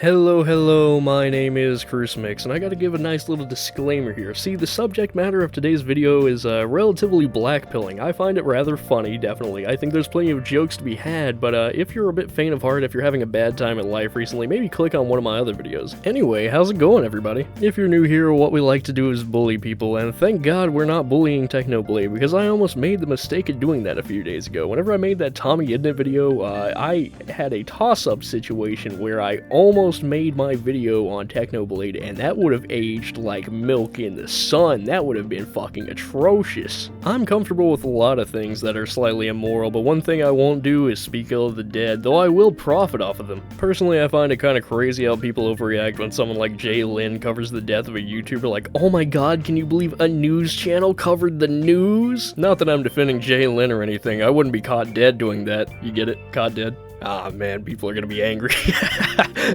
Hello, my name is Crucimicks, and I gotta give a nice little disclaimer here. See, the subject matter of today's video is relatively blackpilling. I find it rather funny, definitely. I think there's plenty of jokes to be had, but if you're a bit faint of heart, if you're having a bad time in life recently, maybe click on one of my other videos. Anyway, how's it going, everybody? If you're new here, what we like to do is bully people, and thank God we're not bullying Technoblade, because I almost made the mistake of doing that a few days ago. Whenever I made that Tommy Idnit video, I had a toss-up situation where I almost made my video on Technoblade, and that would have aged like milk in the sun. That would have been fucking atrocious. I'm comfortable with a lot of things that are slightly immoral, but one thing I won't do is speak ill of the dead, though I will profit off of them. Personally, I find it kind of crazy how people overreact when someone like Jay Lin covers the death of a YouTuber like, oh my god, can you believe a news channel covered the news? Not that I'm defending Jay Lin or anything, I wouldn't be caught dead doing that. You get it? Caught dead? Ah man, people are gonna be angry.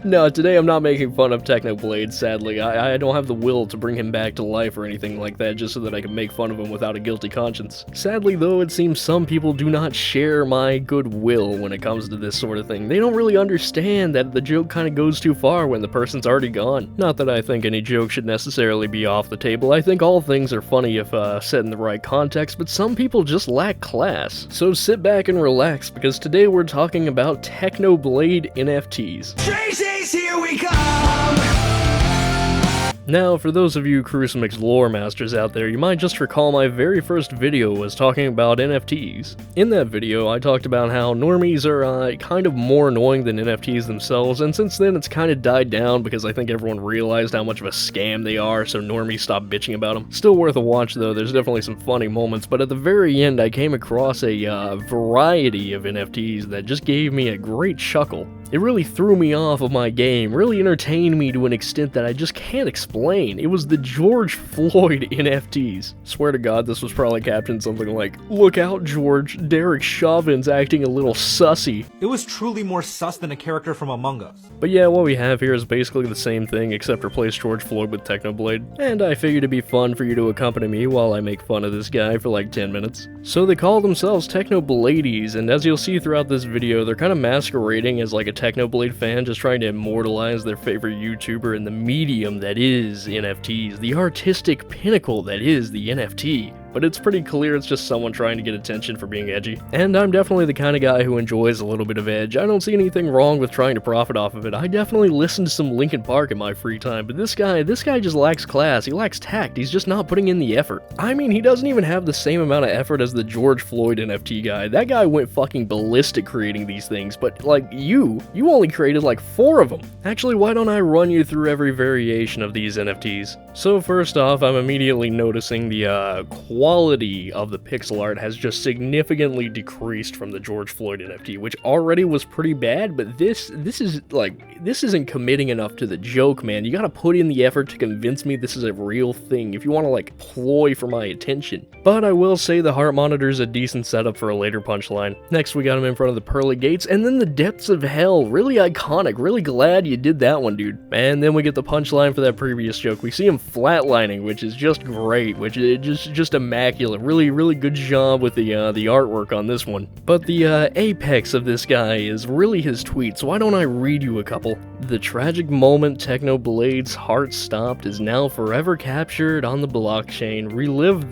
No, today I'm not making fun of Technoblade, sadly. I don't have the will to bring him back to life or anything like that just so that I can make fun of him without a guilty conscience. Sadly though, it seems some people do not share my goodwill when it comes to this sort of thing. They don't really understand that the joke kind of goes too far when the person's already gone. Not that I think any joke should necessarily be off the table. I think all things are funny if set in the right context, but some people just lack class. So sit back and relax, because today we're talking about Technoblade NFTs. Tracy's, here we come! Now, for those of you Crucimicks lore masters out there, you might just recall my very first video was talking about NFTs. In that video, I talked about how normies are kind of more annoying than NFTs themselves, and since then it's kind of died down because I think everyone realized how much of a scam they are, so normies stopped bitching about them. Still worth a watch though, there's definitely some funny moments, but at the very end I came across a variety of NFTs that just gave me a great chuckle. It really threw me off of my game, really entertained me to an extent that I just can't explain. It was the George Floyd NFTs. Swear to God, this was probably captioned something like, "Look out, George, Derek Chauvin's acting a little sussy." It was truly more sus than a character from Among Us. But yeah, what we have here is basically the same thing, except replace George Floyd with Technoblade. And I figured it'd be fun for you to accompany me while I make fun of this guy for like 10 minutes. So they call themselves Technobladies, and as you'll see throughout this video, they're kind of masquerading as like a Technoblade fan, just trying to immortalize their favorite YouTuber in the medium that is NFTs, the artistic pinnacle that is the NFT. But it's pretty clear it's just someone trying to get attention for being edgy. And I'm definitely the kind of guy who enjoys a little bit of edge. I don't see anything wrong with trying to profit off of it. I definitely listen to some Linkin Park in my free time, but this guy just lacks class. He lacks tact. He's just not putting in the effort. I mean, he doesn't even have the same amount of effort as the George Floyd NFT guy. That guy went fucking ballistic creating these things, but like you only created like 4 of them. Actually, why don't I run you through every variation of these NFTs? So first off, I'm immediately noticing the quality of the pixel art has just significantly decreased from the George Floyd NFT, which already was pretty bad, but this isn't committing enough to the joke, man. You gotta put in the effort to convince me this is a real thing if you want to like ploy for my attention. But I will say the heart monitor is a decent setup for a later punchline. Next, we got him in front of the pearly gates, and then the depths of hell. Really iconic. Really glad you did that one, dude. And then we get the punchline for that previous joke. We see him flatlining, which is just great, which is just immaculate. Really good job with the artwork on this one. But the apex of this guy is really his tweet, so why don't I read you a couple? The tragic moment Technoblade's heart stopped is now forever captured on the blockchain. Relive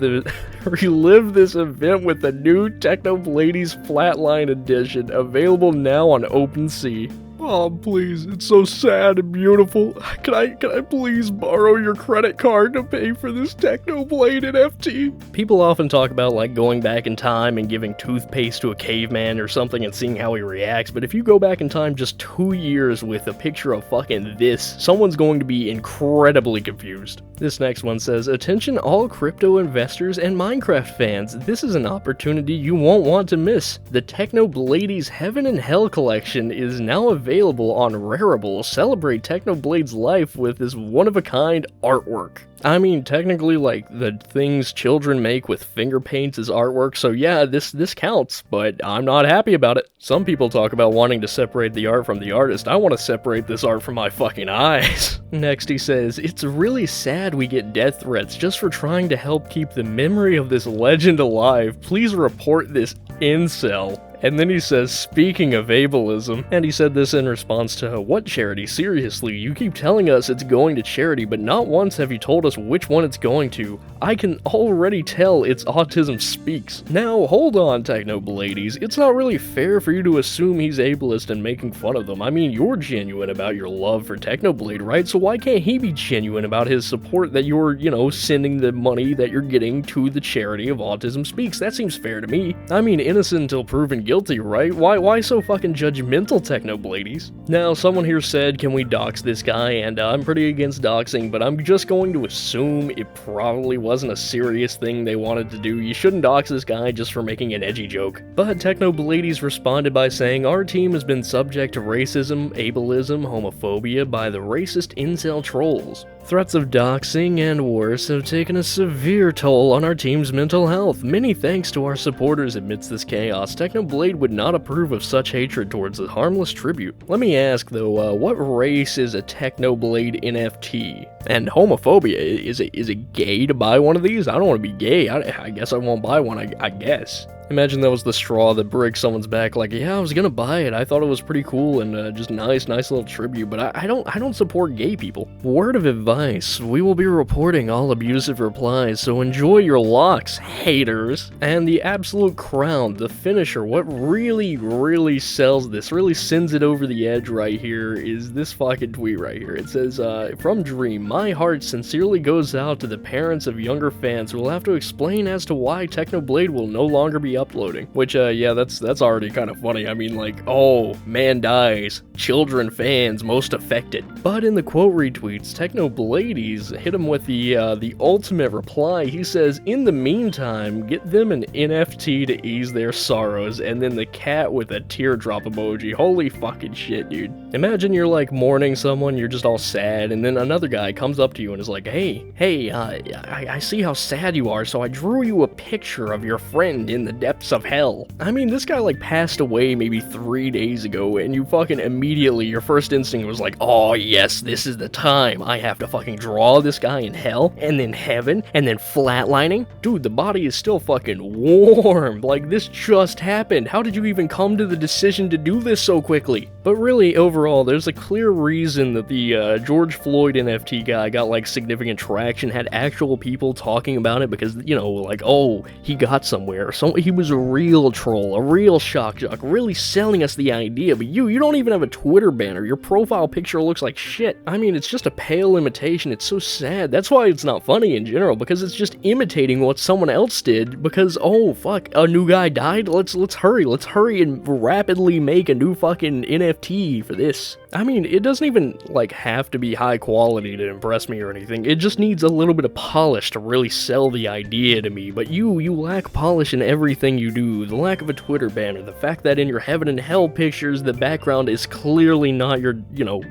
this event with the new Technoblades Flatline Edition, available now on OpenSea. Oh, please, it's so sad and beautiful. Can I please borrow your credit card to pay for this Technoblade NFT? People often talk about like going back in time and giving toothpaste to a caveman or something and seeing how he reacts, but if you go back in time just 2 years with a picture of fucking this, someone's going to be incredibly confused. This next one says, "Attention all crypto investors and Minecraft fans, this is an opportunity you won't want to miss. The Technoblades Heaven and Hell collection is now available on Rarible. Celebrate Technoblade's life with this one-of-a-kind artwork." I mean, technically, like, the things children make with finger paints is artwork, so yeah, this counts, but I'm not happy about it. Some people talk about wanting to separate the art from the artist. I want to separate this art from my fucking eyes. Next he says, "It's really sad we get death threats just for trying to help keep the memory of this legend alive. Please report this incel." And then he says, speaking of ableism, and he said this in response to, what charity? Seriously, you keep telling us it's going to charity, but not once have you told us which one it's going to. I can already tell it's Autism Speaks. Now, hold on, Technoblades. It's not really fair for you to assume he's ableist and making fun of them. I mean, you're genuine about your love for Technoblade, right? So why can't he be genuine about his support that you're, sending the money that you're getting to the charity of Autism Speaks? That seems fair to me. I mean, innocent until proven guilty, right? Why so fucking judgmental, Technoblades? Now, someone here said, can we dox this guy? And I'm pretty against doxing, but I'm just going to assume it probably wasn't a serious thing they wanted to do. You shouldn't dox this guy just for making an edgy joke. But Technoblades responded by saying, our team has been subject to racism, ableism, homophobia by the racist incel trolls. Threats of doxing and worse have taken a severe toll on our team's mental health. Many thanks to our supporters amidst this chaos. Technoblade would not approve of such hatred towards a harmless tribute. Let me ask though, what race is a Technoblade NFT? And homophobia, is it gay to buy one of these? I don't want to be gay. I guess I won't buy one, I guess. Imagine that was the straw that breaks someone's back, like, yeah, I was gonna buy it, I thought it was pretty cool and just nice little tribute, but I don't support gay people. Word of advice, we will be reporting all abusive replies, so enjoy your locks, haters. And the absolute crown, the finisher, what really sells this, really sends it over the edge right here, is this fucking tweet right here. It says, from Dream, my heart sincerely goes out to the parents of younger fans who will have to explain as to why Technoblade will no longer be uploading. Which, yeah, that's already kind of funny. I mean, like, oh, man dies, children fans most affected. But in the quote retweets, Technoblades hit him with the ultimate reply. He says, in the meantime, get them an NFT to ease their sorrows, and then the cat with a teardrop emoji. Holy fucking shit, dude. Imagine you're like mourning someone, you're just all sad, and then another guy comes up to you and is like, hey, I see how sad you are, so I drew you a picture of your friend in the depths of hell. I mean, this guy like passed away maybe 3 days ago, and you fucking immediately, your first instinct was like, oh yes, this is the time. I have to fucking draw this guy in hell, and then heaven, and then flatlining. Dude, the body is still fucking warm. Like, this just happened. How did you even come to the decision to do this so quickly? But really, overall, there's a clear reason that the George Floyd NFT guy got like significant traction, had actual people talking about it because, like, oh, he got somewhere. So he was a real troll, a real shock jock, really selling us the idea. But you don't even have a Twitter banner. Your profile picture looks like shit. I mean, it's just a pale imitation. It's so sad. That's why it's not funny in general, because it's just imitating what someone else did. Because, oh fuck, a new guy died. Let's hurry and rapidly make a new fucking NFT for this. I mean, it doesn't even like have to be high quality to impress me or anything. It just needs a little bit of polish to really sell the idea to me. But you lack polish in everything you do. The lack of a Twitter banner, the fact that in your heaven and hell pictures the background is clearly not your,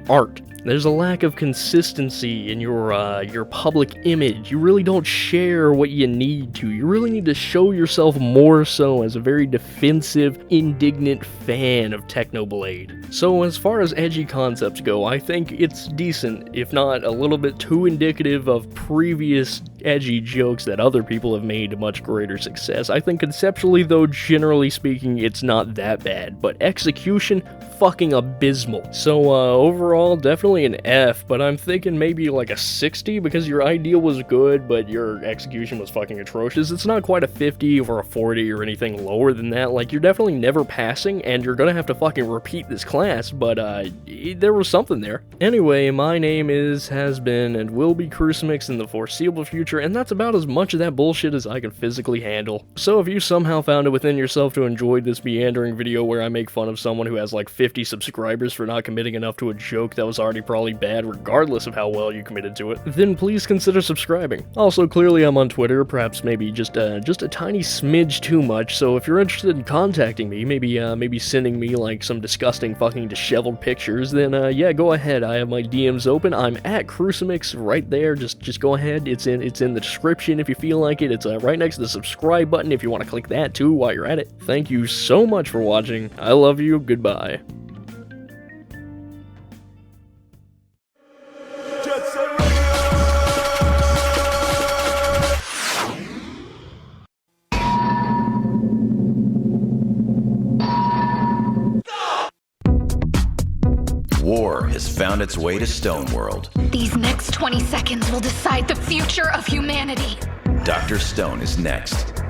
art. There's a lack of consistency in your public image. You really don't share what you need to. You really need to show yourself more so as a very defensive, indignant fan of Technoblade. So as far as edgy concepts go, I think it's decent, if not a little bit too indicative of previous edgy jokes that other people have made to much greater success. I think conceptually, though, generally speaking, it's not that bad, but execution, fucking abysmal. So overall, definitely an F, but I'm thinking maybe like a 60 because your idea was good, but your execution was fucking atrocious. It's not quite a 50 or a 40 or anything lower than that. Like, you're definitely never passing, and you're gonna have to fucking repeat this class, but there was something there. Anyway, my name has been, and will be Crucimicks in the foreseeable future, and that's about as much of that bullshit as I can physically handle. So if you somehow found it within yourself to enjoy this meandering video where I make fun of someone who has like 50 subscribers for not committing enough to a joke that was already probably bad regardless of how well you committed to it, then please consider subscribing. Also, clearly I'm on Twitter, perhaps maybe just a tiny smidge too much, so if you're interested in contacting me, maybe sending me like some disgusting fucking disheveled pictures, then yeah, go ahead. I have my DMs open. I'm at Crucimicks right there. Just go ahead. It's in the description if you feel like it. It's right next to the subscribe button if you want to click that too while you're at it. Thank you so much for watching. I love you. Goodbye. War has found its way to Stone World. These next 20 seconds will decide the future of humanity. Dr. Stone is next.